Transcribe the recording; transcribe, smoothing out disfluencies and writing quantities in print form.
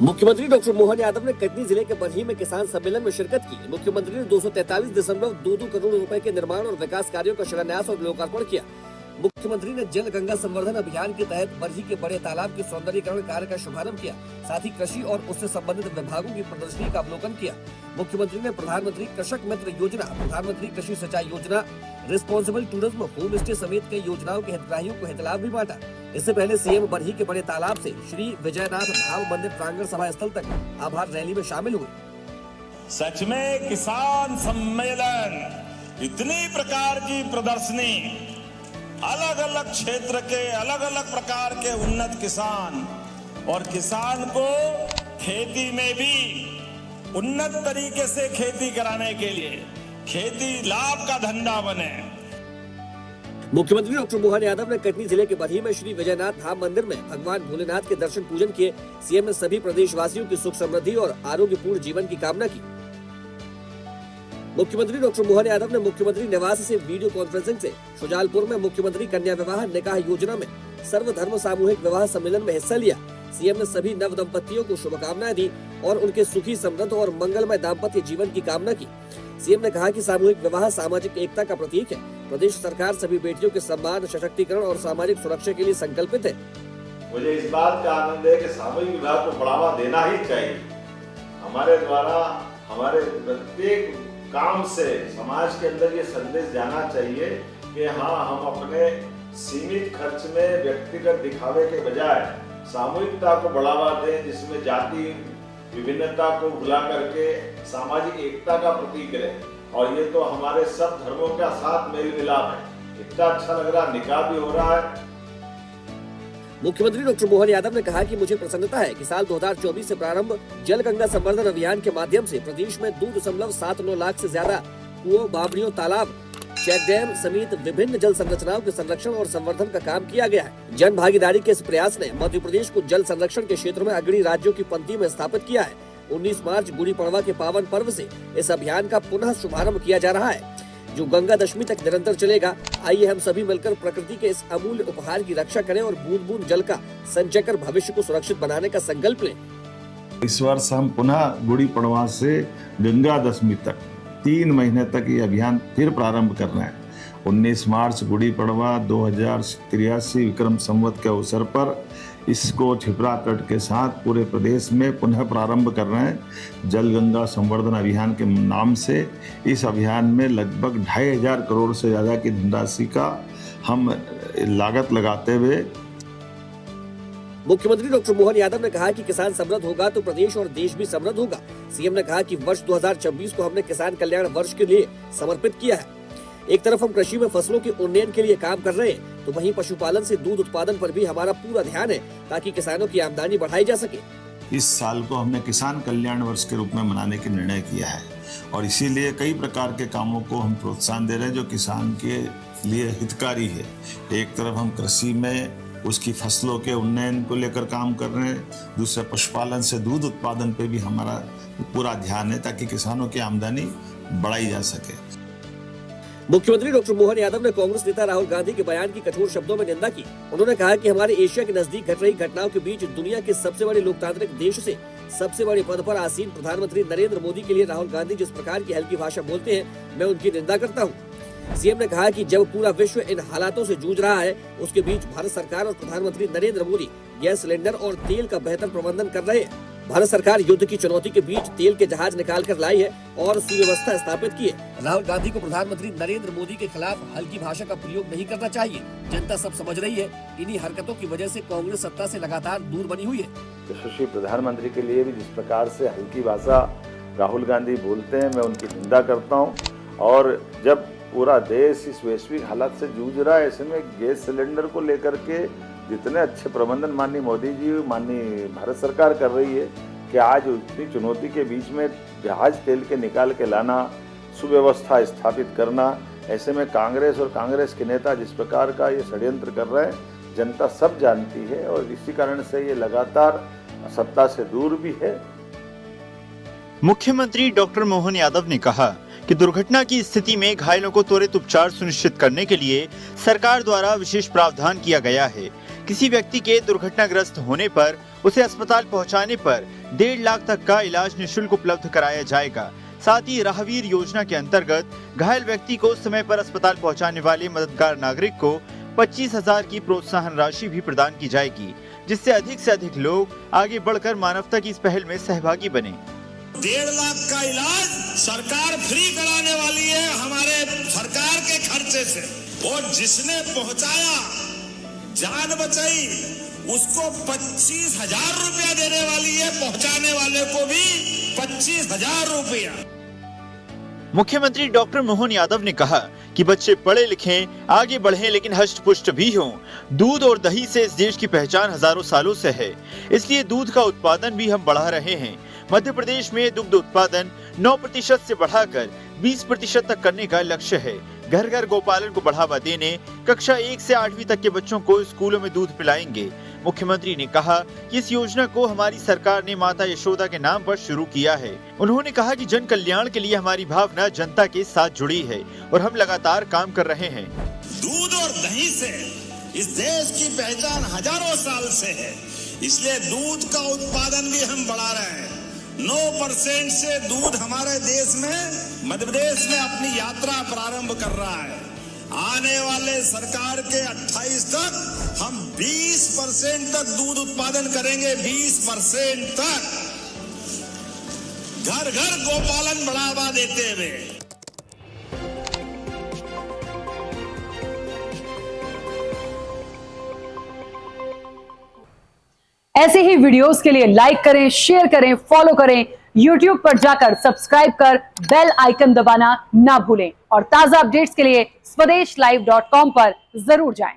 मुख्यमंत्री डॉक्टर मोहन यादव ने कटनी जिले के बरही में किसान सम्मेलन में शिरकत की। मुख्यमंत्री ने 243.22 करोड़ रुपए के निर्माण और विकास कार्यों का शिलान्यास और लोकार्पण किया। मुख्यमंत्री ने जल गंगा संवर्धन अभियान के तहत बरही के बड़े तालाब के सौंदर्यीकरण कार्य का शुभारंभ किया। साथ ही कृषि और उससे संबंधित विभागों की प्रदर्शनी का अवलोकन किया। मुख्यमंत्री ने प्रधानमंत्री कृषक मित्र योजना, प्रधानमंत्री कृषि सिंचाई योजना, रिस्पॉन्सिबल टूरिज्म, होम स्टे समेत कई योजनाओं के हितग्राहियों को हितलाभ भी बांटा। इससे पहले सीएम बरही के बड़े तालाब से श्री विजयनाथ धाम मंदिर प्रांगण सभा स्थल तक आभार रैली में शामिल हुए। सच में किसान सम्मेलन, इतनी प्रकार की प्रदर्शनी, अलग अलग क्षेत्र के अलग अलग प्रकार के उन्नत किसान और किसान को खेती में भी उन्नत तरीके से खेती कराने के लिए खेती लाभ का धंधा बने। मुख्यमंत्री डॉक्टर मोहन यादव ने कटनी जिले के बरही में श्री विजयनाथ धाम मंदिर में भगवान भोलेनाथ के दर्शन पूजन किए। सीएम ने सभी प्रदेशवासियों की सुख समृद्धि और आरोग्यपूर्ण जीवन की कामना की। मुख्यमंत्री डॉक्टर मोहन यादव ने मुख्यमंत्री निवास से वीडियो कॉन्फ्रेंसिंग से शुजालपुर में मुख्यमंत्री कन्या विवाह निकाह योजना में सर्वधर्म सामूहिक विवाह सम्मेलन में हिस्सा लिया। सीएम ने सभी नव दंपतियों को शुभकामनाएं दी और उनके सुखी समृद्ध और मंगलमय दाम्पत्य जीवन की कामना की। सीएम ने कहा कि सामूहिक विवाह सामाजिक एकता का प्रतीक है। प्रदेश सरकार सभी बेटियों के सम्मान, सशक्तिकरण और सामाजिक सुरक्षा के लिए संकल्पित है। मुझे इस बात का आनंद है कि सामूहिक विवाह को बढ़ावा देना ही चाहिए। हमारे द्वारा हमारे प्रत्येक काम से समाज के अंदर ये संदेश जाना चाहिए कि हाँ, हम अपने सीमित खर्च में व्यक्तिगत दिखावे के बजाय सामूहिकता को बढ़ावा दें, जिसमें जाति विभिन्नता को भुला करके सामाजिक एकता का प्रतीक है। और ये तो हमारे सब धर्मों का साथ मेल मिलाप है। इतना अच्छा लग रहा, निकाह भी हो रहा है। मुख्यमंत्री डॉक्टर मोहन यादव ने कहा कि मुझे प्रसन्नता है कि साल 2024 से प्रारंभ जल गंगा संवर्धन अभियान के माध्यम से प्रदेश में 2.79 लाख से ज्यादा कुओं, बावड़ियों, तालाब, चेक डैम समेत विभिन्न जल संरचनाओं के संरक्षण और संवर्धन का काम किया गया है। जन भागीदारी के इस प्रयास ने मध्य प्रदेश को जल संरक्षण के क्षेत्र में अग्रणी राज्यों की पंक्ति में स्थापित किया है। 19 मार्च गुड़ी पड़वा के पावन पर्व से इस अभियान का पुनः शुभारंभ किया जा रहा है, जो गंगा दशमी तक निरंतर चलेगा। आइए हम सभी मिलकर प्रकृति के इस अमूल्य उपहार की रक्षा करें और बूंद बूंद जल का संचय कर भविष्य को सुरक्षित बनाने का संकल्प लें। इस वर्ष हम पुनः गुड़ी पड़वा से गंगा दशमी तक 3 महीने तक ये अभियान फिर प्रारंभ कर रहे हैं। 19 मार्च गुड़ी पड़वा 2083 विक्रम संवत के अवसर पर इसको छिपरा तट के साथ पूरे प्रदेश में पुनः प्रारंभ कर रहे हैं। जल गंगा संवर्धन अभियान के नाम से इस अभियान में लगभग 2500 करोड़ से ज़्यादा की धनराशि का हम लागत लगाते हुए। मुख्यमंत्री डॉक्टर मोहन यादव ने कहा कि किसान समृद्ध होगा तो प्रदेश और देश भी समृद्ध होगा। सीएम ने कहा कि वर्ष 2026 को हमने किसान कल्याण वर्ष के लिए समर्पित किया है। एक तरफ हम कृषि में फसलों के उन्नयन के लिए काम कर रहे हैं, तो वहीं पशुपालन से दूध उत्पादन पर भी हमारा पूरा ध्यान है, ताकि किसानों की आमदनी बढ़ाई जा सके। इस साल को हमने किसान कल्याण वर्ष के रूप में मनाने का निर्णय किया है और इसीलिए कई प्रकार के कामों को हम प्रोत्साहन दे रहे हैं जो किसान के लिए हितकारी है। एक तरफ हम कृषि में उसकी फसलों के उन्नयन को लेकर काम कर रहे हैं, दूसरे पशुपालन से दूध उत्पादन पे भी हमारा पूरा ध्यान है, ताकि किसानों की आमदनी बढ़ाई जा सके। मुख्यमंत्री डॉक्टर मोहन यादव ने कांग्रेस नेता राहुल गांधी के बयान की कठोर शब्दों में निंदा की। उन्होंने कहा कि हमारे एशिया के नजदीक घट रही घटनाओं के बीच दुनिया के सबसे बड़े लोकतांत्रिक देश से सबसे बड़े पद पर आसीन प्रधानमंत्री नरेंद्र मोदी के लिए राहुल गांधी जिस प्रकार की हल्की भाषा बोलते हैं, मैं उनकी निंदा करता हूँ। सीएम ने कहा कि जब पूरा विश्व इन हालातों से जूझ रहा है, उसके बीच भारत सरकार और प्रधानमंत्री नरेंद्र मोदी गैस सिलेंडर और तेल का बेहतर प्रबंधन कर रहे हैं। भारत सरकार युद्ध की चुनौती के बीच तेल के जहाज निकाल कर लाई है और सुव्यवस्था स्थापित की है। राहुल गांधी को प्रधानमंत्री नरेंद्र मोदी के खिलाफ हल्की भाषा का प्रयोग नहीं करना चाहिए। जनता सब समझ रही है। इन्हीं हरकतों की वजह से कांग्रेस सत्ता से लगातार दूर बनी हुई है। यशस्वी प्रधानमंत्री के लिए भी जिस प्रकार से हल्की भाषा राहुल गांधी बोलते हैं, मैं उनकी निंदा करता हूँ। और जब पूरा देश इस वैश्विक हालात से जूझ रहा है, ऐसे में गैस सिलेंडर को लेकर के जितने अच्छे प्रबंधन माननीय मोदी जी, माननीय भारत सरकार कर रही है कि आज इतनी चुनौती के बीच में जहाज तेल के निकाल के लाना, सुव्यवस्था स्थापित करना, ऐसे में कांग्रेस और कांग्रेस के नेता जिस प्रकार का ये षड्यंत्र कर रहे हैं, जनता सब जानती है और इसी कारण से ये लगातार सत्ता से दूर भी है। मुख्यमंत्री डॉक्टर मोहन यादव ने कहा कि दुर्घटना की स्थिति में घायलों को त्वरित उपचार सुनिश्चित करने के लिए सरकार द्वारा विशेष प्रावधान किया गया है। किसी व्यक्ति के दुर्घटनाग्रस्त होने पर उसे अस्पताल पहुंचाने पर 1.5 लाख तक का इलाज निःशुल्क उपलब्ध कराया जाएगा। साथ ही राहवीर योजना के अंतर्गत घायल व्यक्ति को समय पर अस्पताल पहुंचाने वाले मददगार नागरिक को 25,000 की प्रोत्साहन राशि भी प्रदान की जाएगी, जिससे अधिक से अधिक लोग आगे बढ़कर मानवता की इस पहल में सहभागी बने। 1.5 लाख का इलाज सरकार फ्री कराने वाली है हमारे सरकार के खर्चे से, और जिसने पहुंचाया जान बचाई उसको 25,000 रुपया देने वाली है, पहुंचाने वाले को भी 25,000 रुपया। मुख्यमंत्री डॉक्टर मोहन यादव ने कहा कि बच्चे पढ़े लिखें, आगे बढ़ें, लेकिन हष्ट पुष्ट भी हों। दूध और दही से इस देश की पहचान हजारों सालों से है, इसलिए दूध का उत्पादन भी हम बढ़ा रहे हैं। मध्य प्रदेश में दुग्ध उत्पादन 9% से बढ़ाकर 20% तक करने का लक्ष्य है। घर घर गौपालन को बढ़ावा देने कक्षा 1 से 8वीं तक के बच्चों को स्कूलों में दूध पिलाएंगे। मुख्यमंत्री ने कहा कि इस योजना को हमारी सरकार ने माता यशोदा के नाम पर शुरू किया है। उन्होंने कहा कि जन कल्याण के लिए हमारी भावना जनता के साथ जुड़ी है और हम लगातार काम कर रहे हैं। दूध और दही से इस देश की पहचान हजारों साल से है, इसलिए दूध का उत्पादन भी हम बढ़ा रहे हैं। 9% से दूध हमारे देश में, मध्य प्रदेश में अपनी यात्रा प्रारंभ कर रहा है। आने वाले सरकार के 28 तक हम 20% तक दूध उत्पादन करेंगे, 20% तक, घर घर गौपालन बढ़ावा देते हुए। ऐसे ही वीडियोस के लिए लाइक करें, शेयर करें, फॉलो करें। YouTube पर जाकर सब्सक्राइब कर बेल आइकन दबाना ना भूलें और ताजा अपडेट्स के लिए स्वदेशलाइव.com पर जरूर जाएं।